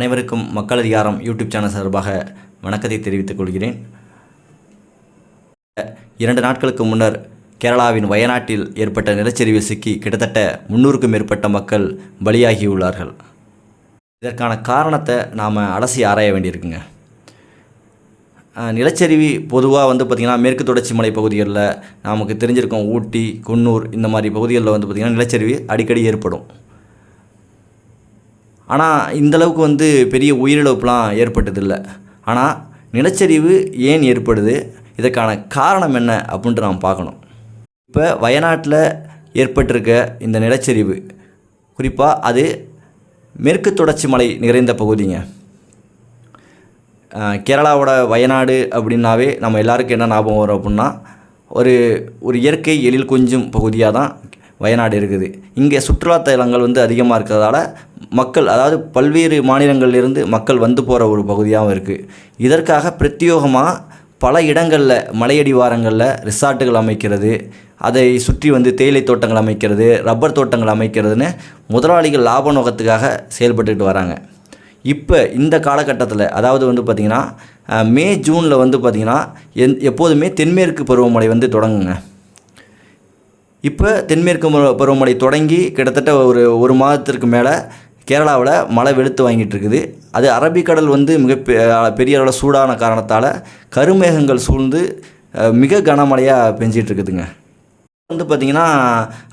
அனைவருக்கும் மக்கள் அதிகாரம் யூடியூப் சேனல் சார்பாக வணக்கத்தை தெரிவித்துக் கொள்கிறேன். 2 நாட்களுக்கு முன்னர் கேரளாவின் வயநாட்டில் ஏற்பட்ட நிலச்சரிவில் சிக்கி கிட்டத்தட்ட 300க்கும் மேற்பட்ட மக்கள் பலியாகியுள்ளார்கள். இதற்கான காரணத்தை நாம் அலசி ஆராய வேண்டியிருக்குங்க. நிலச்சரிவு பொதுவாக பார்த்திங்கன்னா மேற்கு தொடர்ச்சி மலை பகுதிகளில் நமக்கு தெரிஞ்சிருக்கோம். ஊட்டி, குன்னூர் இந்த மாதிரி பகுதிகளில் பார்த்திங்கன்னா நிலச்சரிவு அடிக்கடி ஏற்படும். ஆனால் இந்தளவுக்கு பெரிய உயிரிழப்புலாம் ஏற்பட்டதில்லை. ஆனால் நிலச்சரிவு ஏன் ஏற்படுது, இதற்கான காரணம் என்ன அப்படின்ட்டு நாம் பார்க்கணும். இப்போ வயநாட்டில் ஏற்பட்டிருக்க இந்த நிலச்சரிவு குறிப்பாக அது மேற்கு தொடர்ச்சி மலை நிறைந்த பகுதிங்க. கேரளாவோட வயநாடு அப்படின்னாவே நம்ம எல்லாருக்கும் என்ன ஞாபகம் வரும் அப்படின்னா ஒரு இயற்கை எழில் கொஞ்சம் பகுதியாக தான் வயநாடு இருக்குது. இங்கே சுற்றுலாத்தலங்கள் அதிகமாக இருக்கிறதால மக்கள், அதாவது பல்வேறு மாநிலங்களிலிருந்து மக்கள் போகிற ஒரு பகுதியாகவும் இருக்குது. இதற்காக பிரத்யேகமாக பல இடங்களில் மலையடிவாரங்களில் ரிசார்ட்டுகள் அமைக்கிறது, அதை சுற்றி தேயிலை தோட்டங்கள் அமைக்கிறது, ரப்பர் தோட்டங்கள் அமைக்கிறதுன்னு முதலாளிகள் லாப நோக்கத்துக்காக செயல்பட்டுக்கிட்டு வராங்க. இப்போ இந்த காலகட்டத்தில் அதாவது பார்த்திங்கன்னா மே ஜூனில் பார்த்திங்கன்னா எப்போதுமே தென்மேற்கு பருவமழை தொடங்குங்க. இப்போ தென்மேற்கு பருவமழை தொடங்கி கிட்டத்தட்ட ஒரு மாதத்திற்கு மேலே கேரளாவில் மழை வெளுத்து வாங்கிட்டு இருக்குது. அது அரபிக்கடல் மிக பெரிய அளவில் சூடான காரணத்தால் கருமேகங்கள் சூழ்ந்து மிக கனமழையாக பெஞ்சிட்ருக்குதுங்க. பார்த்திங்கன்னா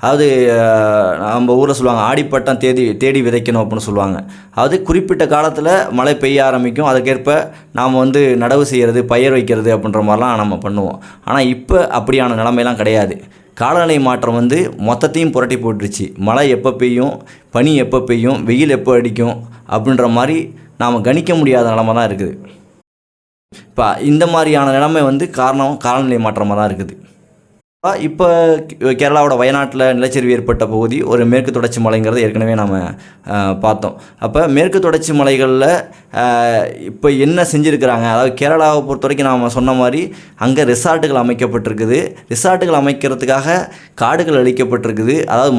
அதாவது நம்ம ஊரில் சொல்லுவாங்க, ஆடிப்பட்டம் தேடி விதைக்கணும் அப்படின்னு சொல்லுவாங்க. அதாவது குறிப்பிட்ட காலத்தில் மழை பெய்ய ஆரம்பிக்கும், அதுக்கேற்ப நாம் நடவு செய்கிறது, பயிர் வைக்கிறது அப்படின்ற மாதிரிலாம் நம்ம பண்ணுவோம். ஆனால் இப்போ அப்படியான நிலைமையெல்லாம் கிடையாது. காலநிலை மாற்றம் மொத்தத்தையும் புரட்டி போட்டுருச்சு. மழை எப்போ பெய்யும், பனி எப்போ பெய்யும், வெயில் எப்போ அடிக்கும் அப்படின்ற மாதிரி நாம் கணிக்க முடியாத நிலமை தான் இருக்குது. இப்போ இந்த மாதிரியான நிலைமை காரணம் காலநிலை மாற்றமாக தான் இருக்குது. இப்போ கேரளாவோட வயநாட்டில் நிலச்சரிவு ஏற்பட்ட பகுதி ஒரு மேற்கு தொடர்ச்சி மலைங்கிறத ஏற்கனவே நாம் பார்த்தோம். அப்போ மேற்கு தொடர்ச்சி மலைகளில் இப்போ என்ன செஞ்சுருக்கிறாங்க, அதாவது கேரளாவை பொறுத்த வரைக்கும் நாம் சொன்ன மாதிரி அங்கே ரிசார்ட்டுகள் அமைக்கப்பட்டிருக்குது. ரிசார்ட்டுகள் அமைக்கிறதுக்காக காடுகள் அழிக்கப்பட்டிருக்குது. அதாவது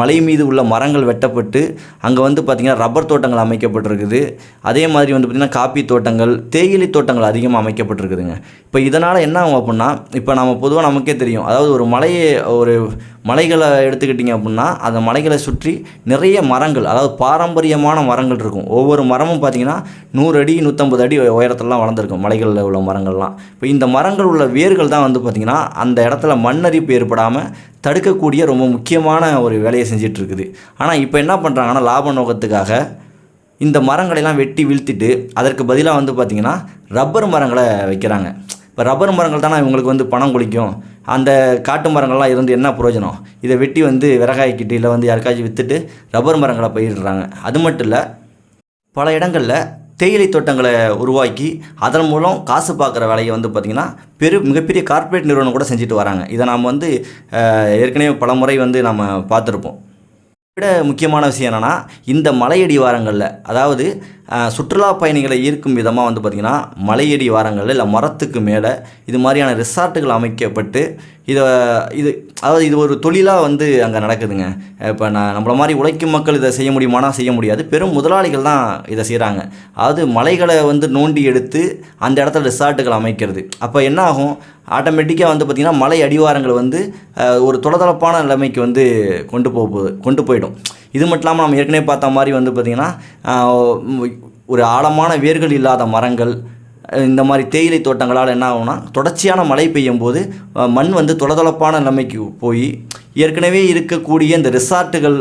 மலை மீது உள்ள மரங்கள் வெட்டப்பட்டு அங்கே பார்த்திங்கன்னா ரப்பர் தோட்டங்கள் அமைக்கப்பட்டிருக்குது. அதே மாதிரி பார்த்திங்கன்னா காப்பி தோட்டங்கள், தேயிலை தோட்டங்கள் அதிகமாக அமைக்கப்பட்டிருக்குதுங்க. இப்போ இதனால் என்ன ஆகும் அப்படின்னா, இப்போ நம்ம பொதுவாக நமக்கே தெரியும், அதாவது ஒரு மலைகளை எடுத்துக்கிட்டிங்க அப்படின்னா அந்த மலைகளை சுற்றி நிறைய மரங்கள், அதாவது பாரம்பரியமான மரங்கள் இருக்கும். ஒவ்வொரு மரமும் பார்த்திங்கன்னா 100 அடி 150 அடி உயரத்துலலாம் வளர்ந்துருக்கும் மலைகளில் உள்ள மரங்கள்லாம். இப்போ இந்த மரங்கள் உள்ள வேர்கள் தான் பார்த்திங்கன்னா அந்த இடத்துல மண்ணரிப்பு ஏற்படாமல் தடுக்கக்கூடிய ரொம்ப முக்கியமான ஒரு வேலையை செஞ்சிட்ருக்குது. ஆனால் இப்போ என்ன பண்ணுறாங்கன்னா லாப நோக்கத்துக்காக இந்த மரங்களெல்லாம் வெட்டி வீழ்த்திட்டு அதற்கு பதிலாக பார்த்திங்கன்னா ரப்பர் மரங்களை வைக்கிறாங்க. இப்போ ரப்பர் மரங்கள் தானே இவங்களுக்கு பணம் குளிக்கும். அந்த காட்டு மரங்கள்லாம் இருந்து என்ன பிரயோஜனம்? இதை வெட்டி விறகாய்க்கிட்டு இல்லை யாருக்காச்சும் விற்றுட்டு ரப்பர் மரங்களை பயிரிடுறாங்க. அது மட்டும் இல்லை, பல இடங்களில் தேயிலை தோட்டங்களை உருவாக்கி அதன் மூலம் காசு பார்க்குற வேலையை பார்த்திங்கன்னா மிகப்பெரிய கார்ப்பரேட் நிறுவனம் கூட செஞ்சுட்டு வராங்க. இதை நாம் ஏற்கனவே பல முறை நாம் பார்த்துருப்போம். விட முக்கியமான விஷயம் என்னென்னா, இந்த மலையடி வாரங்களில், அதாவது சுற்றுலா பயணிகளை ஈர்க்கும் விதமாக பார்த்திங்கன்னா மலையடி வாரங்களில் இல்லை மரத்துக்கு மேலே இது மாதிரியான ரிசார்ட்டுகள் அமைக்கப்பட்டு இது ஒரு தொழிலாக அங்கே நடக்குதுங்க. இப்போ நம்மள மாதிரி உழைக்கும் மக்கள் இதை செய்ய முடியுமானா செய்ய முடியாது. பெரும் முதலாளிகள் தான் இதை செய்கிறாங்க. அதாவது மலைகளை நோண்டி எடுத்து அந்த இடத்துல ரிசார்ட்டுகள் அமைக்கிறது. அப்போ என்ன ஆகும், ஆட்டோமேட்டிக்காக பார்த்திங்கன்னா மலை அடிவாரங்கள் ஒரு தொலைதொலப்பான நிலைமைக்கு கொண்டு போயிடும். இது மட்டும் இல்லாமல் நம்ம ஏற்கனவே பார்த்த மாதிரி பார்த்திங்கன்னா ஒரு ஆழமான வேர்கள் இல்லாத மரங்கள், இந்த மாதிரி தேயிலை தோட்டங்களால் என்ன ஆகும்னா தொடர்ச்சியான மழை பெய்யும் போது மண் தொலைதொலப்பான நிலைமைக்கு போய் ஏற்கனவே இருக்கக்கூடிய இந்த ரிசார்ட்டுகள்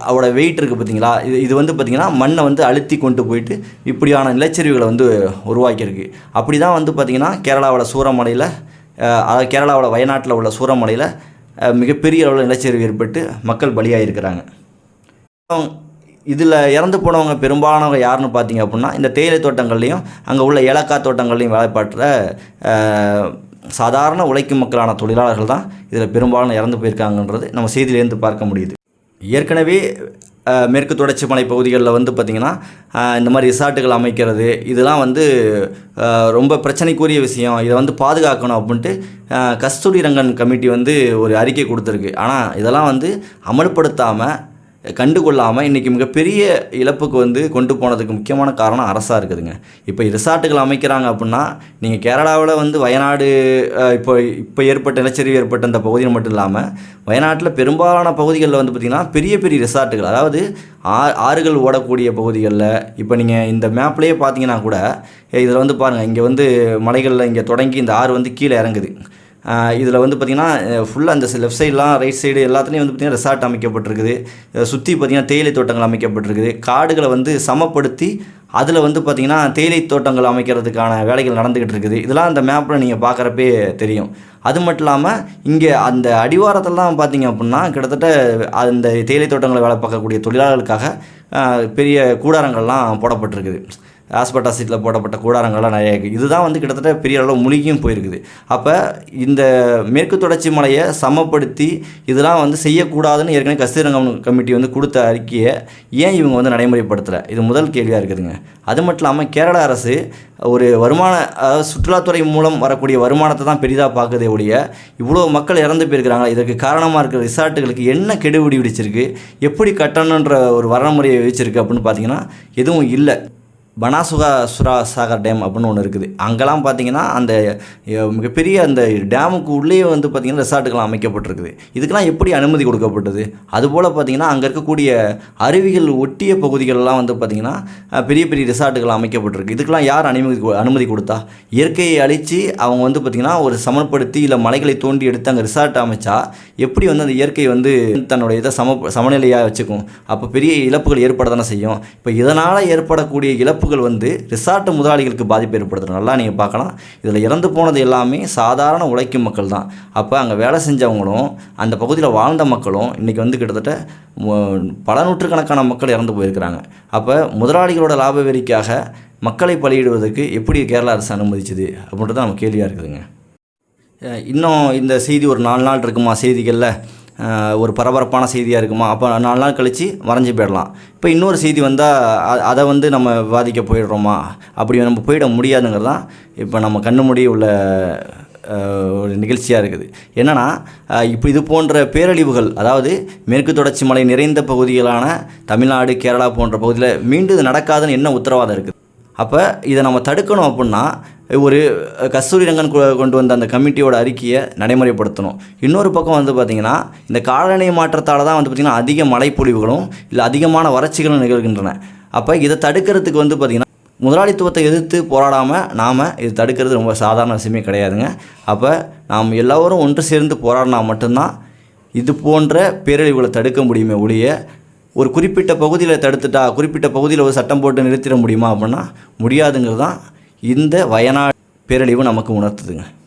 அவரோட வெயிட் இருக்குது பார்த்திங்களா, இது பார்த்திங்கன்னா மண்ணை அழுத்தி கொண்டு போயிட்டு இப்படியான நிலச்சரிவுகளை உருவாக்கியிருக்கு. அப்படி தான் பார்த்திங்கன்னா கேரளாவோட சூரமலையில், அதாவது கேரளாவோட வயநாட்டில் உள்ள சூரமலையில் மிகப்பெரிய அளவில் நிலச்சரிவு ஏற்பட்டு மக்கள் பலியாகிருக்கிறாங்க. இதில் இறந்து போனவங்க பெரும்பாலானவங்க யாருன்னு பார்த்தீங்க அப்படின்னா இந்த தேயிலை தோட்டங்கள்லேயும் அங்கே உள்ள ஏலக்காய் தோட்டங்கள்லையும் வேலைப்பாட்டுற சாதாரண உழைக்கும் மக்களான தொழிலாளர்கள் தான் இதில் பெரும்பாலும் இறந்து போயிருக்காங்கன்றது நம்ம செய்தியிலேருந்து பார்க்க முடியுது. ஏற்கனவே மேற்கு தொடர்ச்சி மலை பகுதிகளில் பார்த்திங்கன்னா இந்த மாதிரி ரிசார்ட்டுகள் அமைக்கிறது இதெல்லாம் ரொம்ப பிரச்சனைக்குரிய விஷயம். இதை பாதுகாக்கணும் அப்படின்ட்டு கஸ்தூரி ரங்கன் கமிட்டி ஒரு அறிக்கை கொடுத்துருக்கு. ஆனால் இதெல்லாம் அமல்படுத்தாமல் கண்டுகொள்ளாமல் இன்றைக்கி மிகப்பெரிய இழப்புக்கு வந்து கொண்டு போனதுக்கு முக்கியமான காரணம் அரசாக இருக்குதுங்க. இப்போ ரிசார்ட்டுகள் அமைக்கிறாங்க அப்படின்னா, நீங்கள் கேரளாவில் வந்து வயநாடு இப்போ இப்போ ஏற்பட்ட நிலச்சரிவு ஏற்பட்ட அந்த பகுதியில் மட்டும் இல்லாமல், வயநாட்டில் பெரும்பாலான பகுதிகளில் வந்து பார்த்திங்கன்னா பெரிய பெரிய ரிசார்ட்டுகள், அதாவது ஆறுகள் ஓடக்கூடிய பகுதிகளில், இப்போ நீங்கள் இந்த மேப்லேயே பார்த்தீங்கன்னா கூட இதில் வந்து பாருங்கள், இங்கே வந்து மலைகளில் இங்கே தொடங்கி இந்த ஆறு வந்து கீழே இறங்குது. இதில் வந்து பார்த்திங்கன்னா ஃபுல்லாக அந்த லெஃப்ட் சைட்லாம் ரைட் சைடு எல்லாத்துலேயும் வந்து பார்த்திங்கன்னா ரெசார்ட் அமைக்கப்பட்டிருக்குது. சுற்றி பார்த்திங்கன்னா தேயிலை தோட்டங்கள் அமைக்கப்பட்டிருக்குது. காடுகளை வந்து சமப்படுத்தி அதில் வந்து பார்த்திங்கன்னா தேயிலை தோட்டங்கள் அமைக்கிறதுக்கான வேலைகள் நடந்துக்கிட்டு இருக்குது. இதெல்லாம் அந்த மேப்பில் நீங்கள் பார்க்குறப்பே தெரியும். அது மட்டும் இல்லாமல் இங்கே அந்த அடிவாரத்திலலாம் பார்த்திங்க அப்படின்னா கிட்டத்தட்ட அந்த தேயிலை தோட்டங்களை வேலை பார்க்கக்கூடிய தொழிலாளர்களுக்காக பெரிய கூடாரங்கள்லாம் போடப்பட்டிருக்குது. ஆஸ்பெட்டாஸ் சீட்டில் போடப்பட்ட கூடாரங்கள்லாம் நிறைய இருக்குது. இதுதான் வந்து கிட்டத்தட்ட பெரிய அளவு முழுகியும் போயிருக்குது. அப்போ இந்த மேற்கு தொடர்ச்சி மலையை சமப்படுத்தி இதெல்லாம் வந்து செய்யக்கூடாதுன்னு ஏற்கனவே கஸ்தூரிரங்கம் கமிட்டி வந்து கொடுத்த அறிக்கையை ஏன் இவங்க வந்து நடைமுறைப்படுத்தலை? இது முதல் கேள்வியாக இருக்குதுங்க. அது மட்டும் இல்லாமல் கேரள அரசு ஒரு அதாவது சுற்றுலாத்துறை மூலம் வரக்கூடிய வருமானத்தை தான் பெரிதாக பார்க்குதே ஒழிய, இவ்வளோ மக்கள் இறந்து போயிருக்கிறாங்க, இதற்கு காரணமாக இருக்கிற ரிசார்ட்டுகளுக்கு என்ன கெடுபிடி விடிச்சிருக்கு, எப்படி கட்டணுன்ற ஒரு வரமுறையை வச்சிருக்கு அப்படின்னு பார்த்தீங்கன்னா எதுவும் இல்லை. பனாசுரா சாகர் டேம் அப்படின்னு ஒன்று இருக்குது. அங்கெல்லாம் பார்த்திங்கன்னா அந்த மிகப்பெரிய அந்த டேமுக்கு உள்ளேயே வந்து பார்த்திங்கன்னா ரெசார்ட்டுகள்லாம் அமைக்கப்பட்டிருக்குது. இதுக்கெல்லாம் எப்படி அனுமதி கொடுக்கப்பட்டது? அதுபோல் பார்த்திங்கன்னா அங்கே இருக்கக்கூடிய அருவிகள் ஒட்டிய பகுதிகளெலாம் வந்து பார்த்திங்கன்னா பெரிய பெரிய ரெசார்ட்டுகள் அமைக்கப்பட்டிருக்கு. இதுக்கெல்லாம் யார் அனுமதி கொடுத்தா? இயற்கையை அழித்து அவங்க வந்து பார்த்திங்கன்னா ஒரு சமப்படுத்தி இல்லை மலைகளை தோண்டி எடுத்து அங்கே ரிசார்ட் அமைச்சா எப்படி வந்து அந்த இயற்கை வந்து தன்னுடைய இதை சமநிலையாக வச்சுக்கும்? அப்போ பெரிய இழப்புகள் ஏற்பட தானே செய்யும். இப்போ இதனால் ஏற்படக்கூடிய இழப்புகள் வந்து ரிசார்ட் முதலாளிகளுக்கு பாதிப்பு ஏற்படுத்தும். நல்லா நீங்கள் பார்க்கலாம், இதில் இறந்து போனது எல்லாமே சாதாரண உழைக்கும் மக்கள் தான். அப்போ அங்கே வேலை செஞ்சவங்களும் அந்த பகுதியில் வாழ்ந்த மக்களும் இன்றைக்கி வந்து கிட்டத்தட்ட பல நூற்றுக்கணக்கான மக்கள் இறந்து போயிருக்கிறாங்க. அப்போ முதலாளிகளோட லாப வெறிக்காக மக்களை பலியிடுவதற்கு எப்படி கேரளா அரசு அனுமதிச்சுது அப்படின்றது தான் நம்ம கேள்வியாக இருக்குதுங்க. இன்னும் இந்த செய்தி ஒரு 4 நாள் இருக்குமா செய்திகளில், ஒரு பரபரப்பான செய்தியாக இருக்குமா, அப்போ 4 நாள் கழித்து மறைஞ்சு போயிடலாம். இப்போ இன்னொரு செய்தி வந்தால் அதை வந்து நம்ம விவாதிக்க போயிடுறோமா? அப்படி நம்ம போயிட முடியாதுங்கிறது தான் இப்போ நம்ம கண்ணு மூடி உள்ள ஒரு நிகழ்ச்சியாக இருக்குது. என்னென்னா இப்போ இது போன்ற பேரழிவுகள், அதாவது மேற்கு தொடர்ச்சி மலை நிறைந்த பகுதிகளான தமிழ்நாடு கேரளா போன்ற பகுதியில் மீண்டும் இது நடக்காதுன்னு என்ன உத்தரவாதம் இருக்குது? அப்போ இதை நம்ம தடுக்கணும் அப்படின்னா ஒரு கஸ்தூரிரங்கன் கொண்டு வந்த அந்த கமிட்டியோட அறிக்கையை நடைமுறைப்படுத்தணும். இன்னொரு பக்கம் வந்து பார்த்திங்கன்னா இந்த காலநிலை மாற்றத்தால் தான் வந்து பார்த்திங்கன்னா அதிக மழைப்பொழிவுகளும் இல்லை அதிகமான வறட்சிகளும் நிகழ்கின்றன. அப்போ இதை தடுக்கிறதுக்கு வந்து பார்த்திங்கன்னா முதலாளித்துவத்தை எதிர்த்து போராடாமல் நாம் இது தடுக்கிறது ரொம்ப சாதாரண விஷயமே கிடையாதுங்க. அப்போ நாம் எல்லோரும் ஒன்று சேர்ந்து போராடினா மட்டும்தான் இது போன்ற பேரழிவுகளை தடுக்க முடியுமே ஒழிய, ஒரு குறிப்பிட்ட பகுதியில் தடுத்துட்டா குறிப்பிட்ட பகுதியில் ஒரு சட்டம் போட்டு நிறுத்திட முடியுமா அப்படின்னா முடியாதுங்கிறது தான் இந்த வயநாடு பேரழிவு நமக்கு உணர்த்துதுங்க.